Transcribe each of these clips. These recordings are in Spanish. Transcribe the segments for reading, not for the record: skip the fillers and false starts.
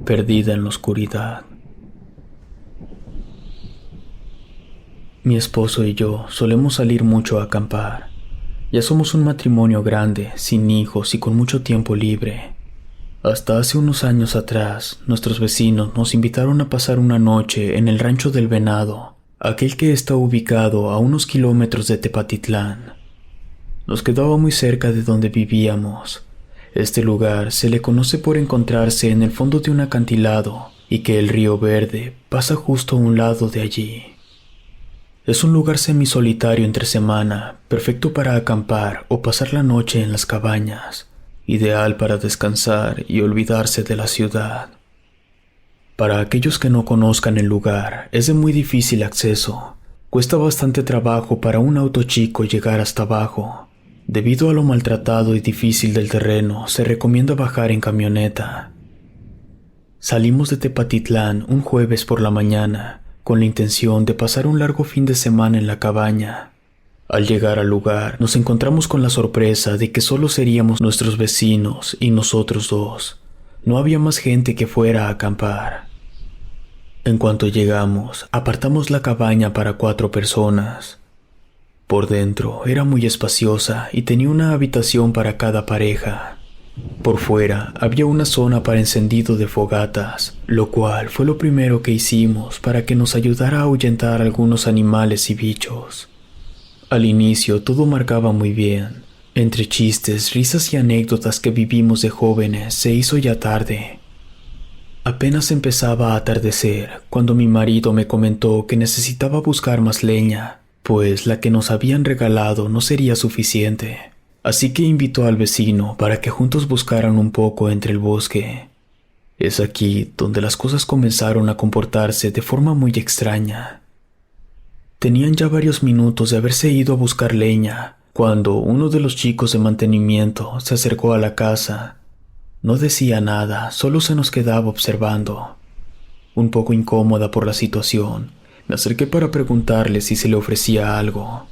perdida en la oscuridad. Mi esposo y yo solemos salir mucho a acampar. Ya somos un matrimonio grande, sin hijos y con mucho tiempo libre. Hasta hace unos años atrás, nuestros vecinos nos invitaron a pasar una noche en el Rancho del Venado, aquel que está ubicado a unos kilómetros de Tepatitlán. Nos quedaba muy cerca de donde vivíamos. Este lugar se le conoce por encontrarse en el fondo de un acantilado y que el río Verde pasa justo a un lado de allí. Es un lugar semisolitario entre semana, perfecto para acampar o pasar la noche en las cabañas, ideal para descansar y olvidarse de la ciudad. Para aquellos que no conozcan el lugar, es de muy difícil acceso. Cuesta bastante trabajo para un auto chico llegar hasta abajo. Debido a lo maltratado y difícil del terreno, se recomienda bajar en camioneta. Salimos de Tepatitlán un jueves por la mañana, con la intención de pasar un largo fin de semana en la cabaña. Al llegar al lugar, nos encontramos con la sorpresa de que solo seríamos nuestros vecinos y nosotros dos. No había más gente que fuera a acampar. En cuanto llegamos, apartamos la cabaña para 4 personas. Por dentro era muy espaciosa y tenía una habitación para cada pareja. Por fuera había una zona para encendido de fogatas, lo cual fue lo primero que hicimos para que nos ayudara a ahuyentar algunos animales y bichos. Al inicio todo marcaba muy bien. Entre chistes, risas y anécdotas que vivimos de jóvenes, se hizo ya tarde. Apenas empezaba a atardecer cuando mi marido me comentó que necesitaba buscar más leña, pues la que nos habían regalado no sería suficiente. Así que invitó al vecino para que juntos buscaran un poco entre el bosque. Es aquí donde las cosas comenzaron a comportarse de forma muy extraña. Tenían ya varios minutos de haberse ido a buscar leña, cuando uno de los chicos de mantenimiento se acercó a la casa. No decía nada, solo se nos quedaba observando. Un poco incómoda por la situación, me acerqué para preguntarle si se le ofrecía algo.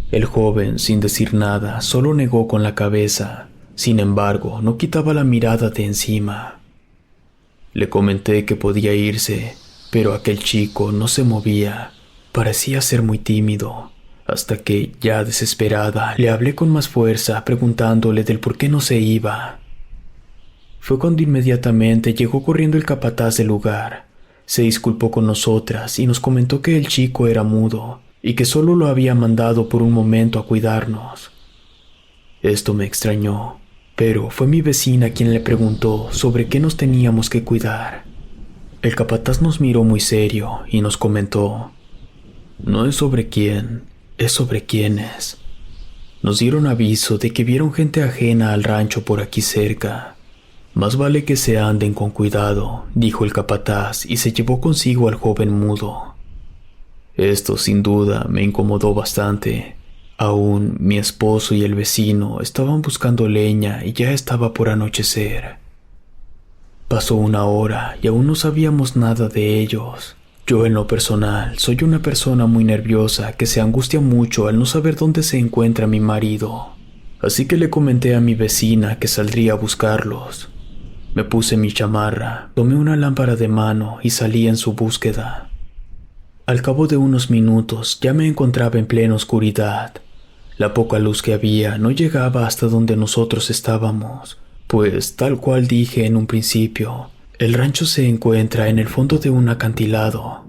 El joven, sin decir nada, solo negó con la cabeza. Sin embargo, no quitaba la mirada de encima. Le comenté que podía irse, pero aquel chico no se movía. Parecía ser muy tímido, hasta que, ya desesperada, le hablé con más fuerza, preguntándole del por qué no se iba. Fue cuando inmediatamente llegó corriendo el capataz del lugar. Se disculpó con nosotras y nos comentó que el chico era mudo y que solo lo había mandado por un momento a cuidarnos. Esto me extrañó, pero fue mi vecina quien le preguntó sobre qué nos teníamos que cuidar. El capataz nos miró muy serio y nos comentó: «No es sobre quién, es sobre quiénes. Nos dieron aviso de que vieron gente ajena al rancho por aquí cerca. Más vale que se anden con cuidado», dijo el capataz y se llevó consigo al joven mudo. Esto sin duda me incomodó bastante. Aún mi esposo y el vecino estaban buscando leña y ya estaba por anochecer. Pasó 1 hora y aún no sabíamos nada de ellos. Yo en lo personal soy una persona muy nerviosa que se angustia mucho al no saber dónde se encuentra mi marido. Así que le comenté a mi vecina que saldría a buscarlos. Me puse mi chamarra, tomé una lámpara de mano y salí en su búsqueda. Al cabo de unos minutos ya me encontraba en plena oscuridad. La poca luz que había no llegaba hasta donde nosotros estábamos, pues tal cual dije en un principio, el rancho se encuentra en el fondo de un acantilado.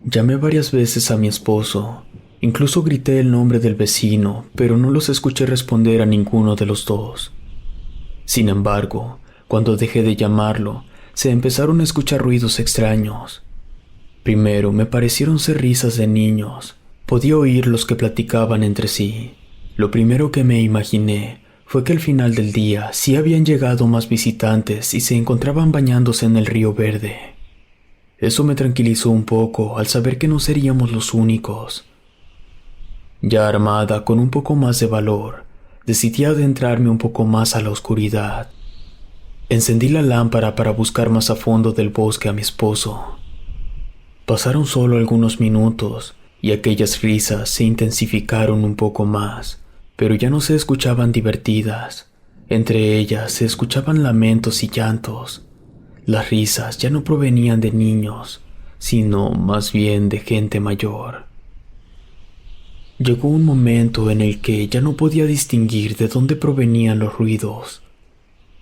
Llamé varias veces a mi esposo, incluso grité el nombre del vecino, pero no los escuché responder a ninguno de los dos. Sin embargo, cuando dejé de llamarlo, se empezaron a escuchar ruidos extraños. Primero me parecieron ser risas de niños. Podía oír los que platicaban entre sí. Lo primero que me imaginé fue que al final del día sí habían llegado más visitantes y se encontraban bañándose en el río Verde. Eso me tranquilizó un poco al saber que no seríamos los únicos. Ya armada con un poco más de valor, decidí adentrarme un poco más a la oscuridad. Encendí la lámpara para buscar más a fondo del bosque a mi esposo. Pasaron solo algunos minutos y aquellas risas se intensificaron un poco más, pero ya no se escuchaban divertidas. Entre ellas se escuchaban lamentos y llantos. Las risas ya no provenían de niños, sino más bien de gente mayor. Llegó un momento en el que ya no podía distinguir de dónde provenían los ruidos.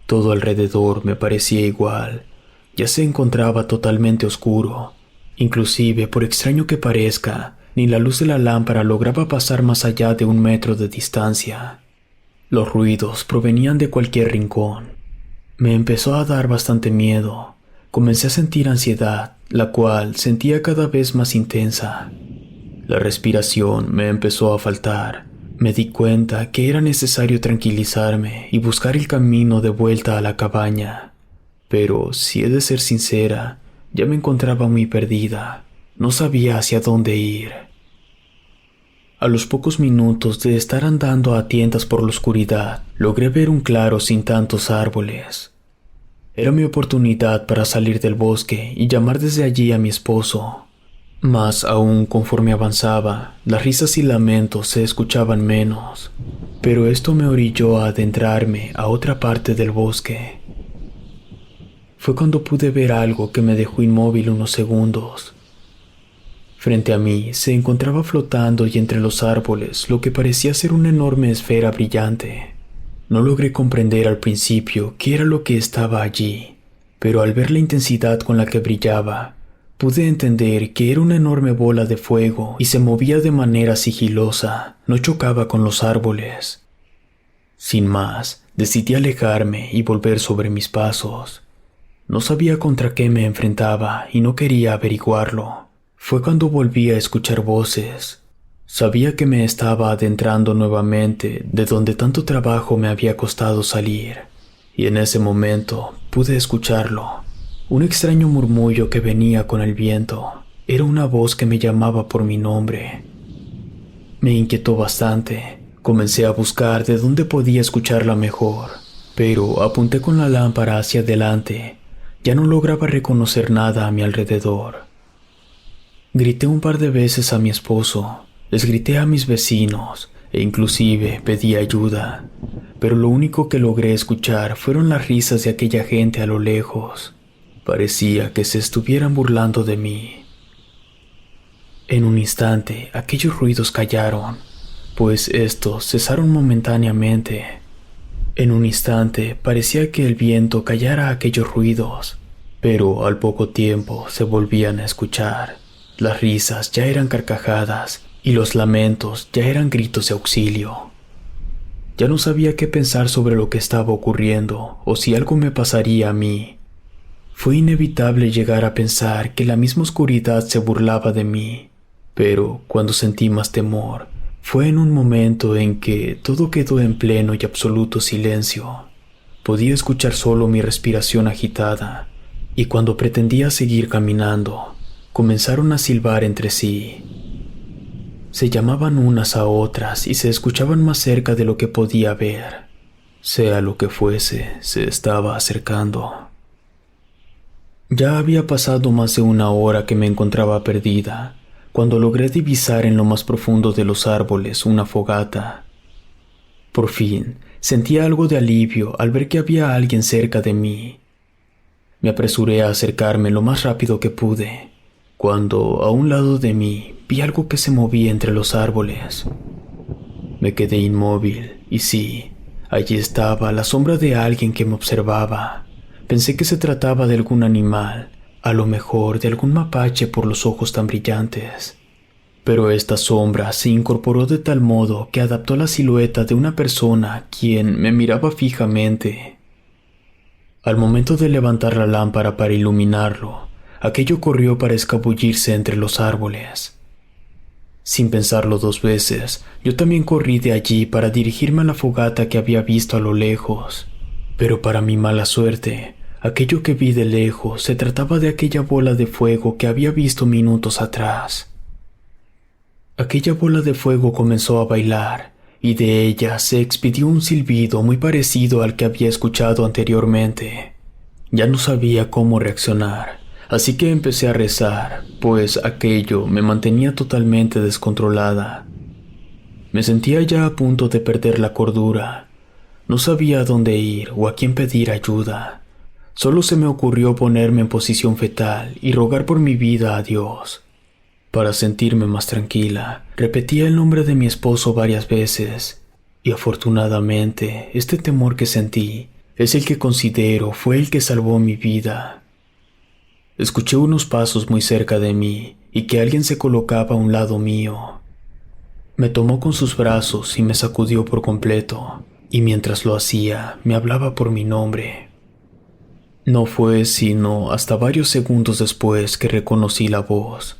Todo alrededor me parecía igual, ya se encontraba totalmente oscuro. Inclusive, por extraño que parezca, ni la luz de la lámpara lograba pasar más allá de 1 metro de distancia. Los ruidos provenían de cualquier rincón. Me empezó a dar bastante miedo. Comencé a sentir ansiedad, la cual sentía cada vez más intensa. La respiración me empezó a faltar. Me di cuenta que era necesario tranquilizarme y buscar el camino de vuelta a la cabaña. Pero, si he de ser sincera, ya me encontraba muy perdida. No sabía hacia dónde ir. A los pocos minutos de estar andando a tientas por la oscuridad, logré ver un claro sin tantos árboles. Era mi oportunidad para salir del bosque y llamar desde allí a mi esposo. Mas aún conforme avanzaba, las risas y lamentos se escuchaban menos, pero esto me orilló a adentrarme a otra parte del bosque. Fue cuando pude ver algo que me dejó inmóvil unos segundos. Frente a mí se encontraba flotando y entre los árboles lo que parecía ser una enorme esfera brillante. No logré comprender al principio qué era lo que estaba allí, pero al ver la intensidad con la que brillaba, pude entender que era una enorme bola de fuego y se movía de manera sigilosa, no chocaba con los árboles. Sin más, decidí alejarme y volver sobre mis pasos. No sabía contra qué me enfrentaba y no quería averiguarlo. Fue cuando volví a escuchar voces. Sabía que me estaba adentrando nuevamente de donde tanto trabajo me había costado salir, y en ese momento pude escucharlo. Un extraño murmullo que venía con el viento. Era una voz que me llamaba por mi nombre. Me inquietó bastante. Comencé a buscar de dónde podía escucharla mejor, pero apunté con la lámpara hacia adelante. Ya no lograba reconocer nada a mi alrededor. Grité un par de veces a mi esposo, les grité a mis vecinos e inclusive pedí ayuda, pero lo único que logré escuchar fueron las risas de aquella gente a lo lejos. Parecía que se estuvieran burlando de mí. En un instante, aquellos ruidos callaron, pues estos cesaron momentáneamente. En un instante parecía que el viento callara aquellos ruidos, pero al poco tiempo se volvían a escuchar. Las risas ya eran carcajadas y los lamentos ya eran gritos de auxilio. Ya no sabía qué pensar sobre lo que estaba ocurriendo o si algo me pasaría a mí. Fue inevitable llegar a pensar que la misma oscuridad se burlaba de mí, pero cuando sentí más temor fue en un momento en que todo quedó en pleno y absoluto silencio. Podía escuchar solo mi respiración agitada, y cuando pretendía seguir caminando, comenzaron a silbar entre sí. Se llamaban unas a otras y se escuchaban más cerca de lo que podía ver. Sea lo que fuese, se estaba acercando. Ya había pasado más de 1 hora que me encontraba perdida, cuando logré divisar en lo más profundo de los árboles una fogata. Por fin, sentí algo de alivio al ver que había alguien cerca de mí. Me apresuré a acercarme lo más rápido que pude, cuando a un lado de mí vi algo que se movía entre los árboles. Me quedé inmóvil y sí, allí estaba la sombra de alguien que me observaba. Pensé que se trataba de algún animal, a lo mejor de algún mapache por los ojos tan brillantes. Pero esta sombra se incorporó de tal modo que adaptó la silueta de una persona quien me miraba fijamente. Al momento de levantar la lámpara para iluminarlo, aquello corrió para escabullirse entre los árboles. Sin pensarlo 2 veces, yo también corrí de allí para dirigirme a la fogata que había visto a lo lejos. Pero para mi mala suerte, aquello que vi de lejos se trataba de aquella bola de fuego que había visto minutos atrás. Aquella bola de fuego comenzó a bailar, y de ella se expidió un silbido muy parecido al que había escuchado anteriormente. Ya no sabía cómo reaccionar, así que empecé a rezar, pues aquello me mantenía totalmente descontrolada. Me sentía ya a punto de perder la cordura. No sabía a dónde ir o a quién pedir ayuda. Solo se me ocurrió ponerme en posición fetal y rogar por mi vida a Dios. Para sentirme más tranquila, repetía el nombre de mi esposo varias veces, y afortunadamente este temor que sentí es el que considero fue el que salvó mi vida. Escuché unos pasos muy cerca de mí y que alguien se colocaba a un lado mío. Me tomó con sus brazos y me sacudió por completo, y mientras lo hacía me hablaba por mi nombre. No fue sino hasta varios segundos después que reconocí la voz.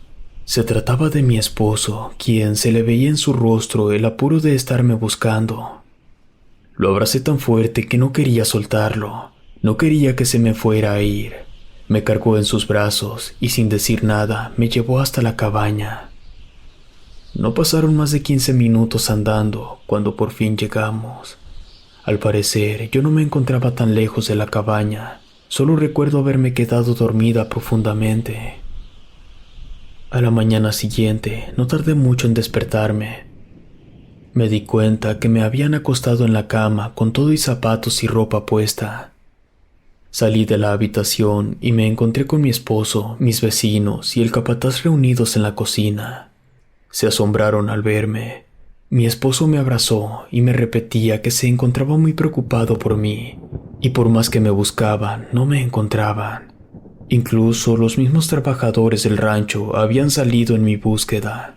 Se trataba de mi esposo, quien se le veía en su rostro el apuro de estarme buscando. Lo abracé tan fuerte que no quería soltarlo, no quería que se me fuera a ir. Me cargó en sus brazos y sin decir nada me llevó hasta la cabaña. No pasaron más de 15 minutos andando cuando por fin llegamos. Al parecer yo no me encontraba tan lejos de la cabaña, solo recuerdo haberme quedado dormida profundamente. A la mañana siguiente no tardé mucho en despertarme. Me di cuenta que me habían acostado en la cama con todo y zapatos y ropa puesta. Salí de la habitación y me encontré con mi esposo, mis vecinos y el capataz reunidos en la cocina. Se asombraron al verme. Mi esposo me abrazó y me repetía que se encontraba muy preocupado por mí, y por más que me buscaban, no me encontraban. Incluso los mismos trabajadores del rancho habían salido en mi búsqueda.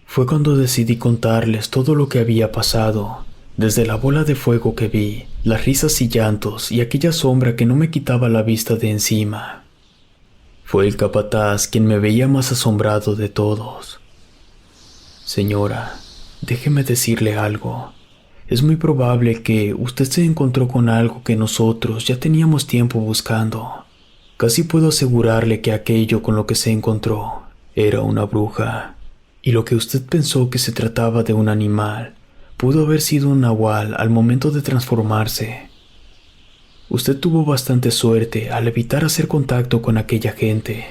Fue cuando decidí contarles todo lo que había pasado, desde la bola de fuego que vi, las risas y llantos y aquella sombra que no me quitaba la vista de encima. Fue el capataz quien me veía más asombrado de todos. Señora, déjeme decirle algo. Es muy probable que usted se encontró con algo que nosotros ya teníamos tiempo buscando. Casi puedo asegurarle que aquello con lo que se encontró era una bruja, y lo que usted pensó que se trataba de un animal pudo haber sido un nahual al momento de transformarse. Usted tuvo bastante suerte al evitar hacer contacto con aquella gente.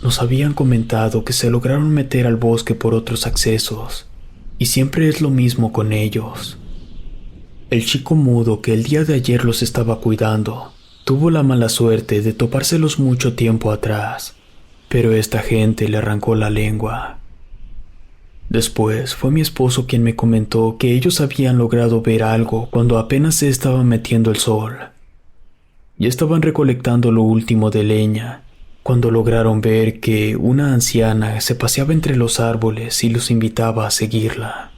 Nos habían comentado que se lograron meter al bosque por otros accesos, y siempre es lo mismo con ellos. El chico mudo que el día de ayer los estaba cuidando tuvo la mala suerte de topárselos mucho tiempo atrás, pero esta gente le arrancó la lengua. Después fue mi esposo quien me comentó que ellos habían logrado ver algo cuando apenas se estaba metiendo el sol. Ya estaban recolectando lo último de leña, cuando lograron ver que una anciana se paseaba entre los árboles y los invitaba a seguirla.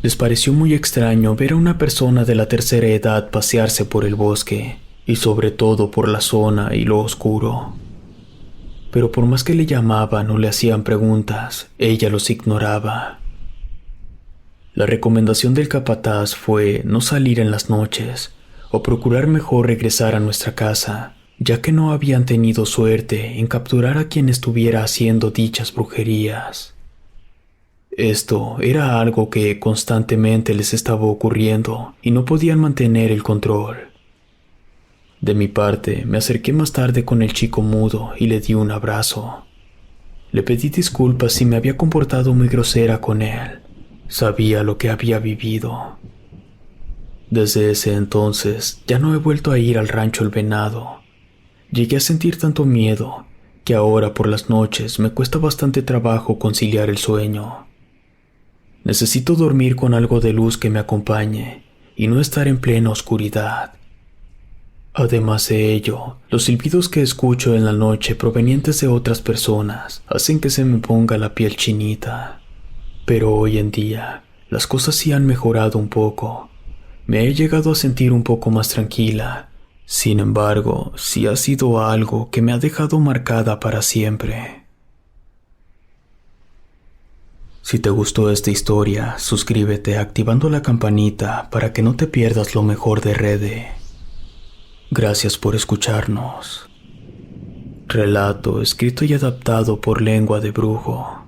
Les pareció muy extraño ver a una persona de la tercera edad pasearse por el bosque, y sobre todo por la zona y lo oscuro. Pero por más que le llamaban o le hacían preguntas, ella los ignoraba. La recomendación del capataz fue no salir en las noches, o procurar mejor regresar a nuestra casa, ya que no habían tenido suerte en capturar a quien estuviera haciendo dichas brujerías. Esto era algo que constantemente les estaba ocurriendo y no podían mantener el control. De mi parte, me acerqué más tarde con el chico mudo y le di un abrazo. Le pedí disculpas si me había comportado muy grosera con él. Sabía lo que había vivido. Desde ese entonces, ya no he vuelto a ir al rancho El Venado. Llegué a sentir tanto miedo que ahora por las noches me cuesta bastante trabajo conciliar el sueño. Necesito dormir con algo de luz que me acompañe y no estar en plena oscuridad. Además de ello, los silbidos que escucho en la noche provenientes de otras personas hacen que se me ponga la piel chinita. Pero hoy en día, las cosas sí han mejorado un poco. Me he llegado a sentir un poco más tranquila. Sin embargo, sí ha sido algo que me ha dejado marcada para siempre. Si te gustó esta historia, suscríbete activando la campanita para que no te pierdas lo mejor de Rede. Gracias por escucharnos. Relato escrito y adaptado por Lengua de Brujo.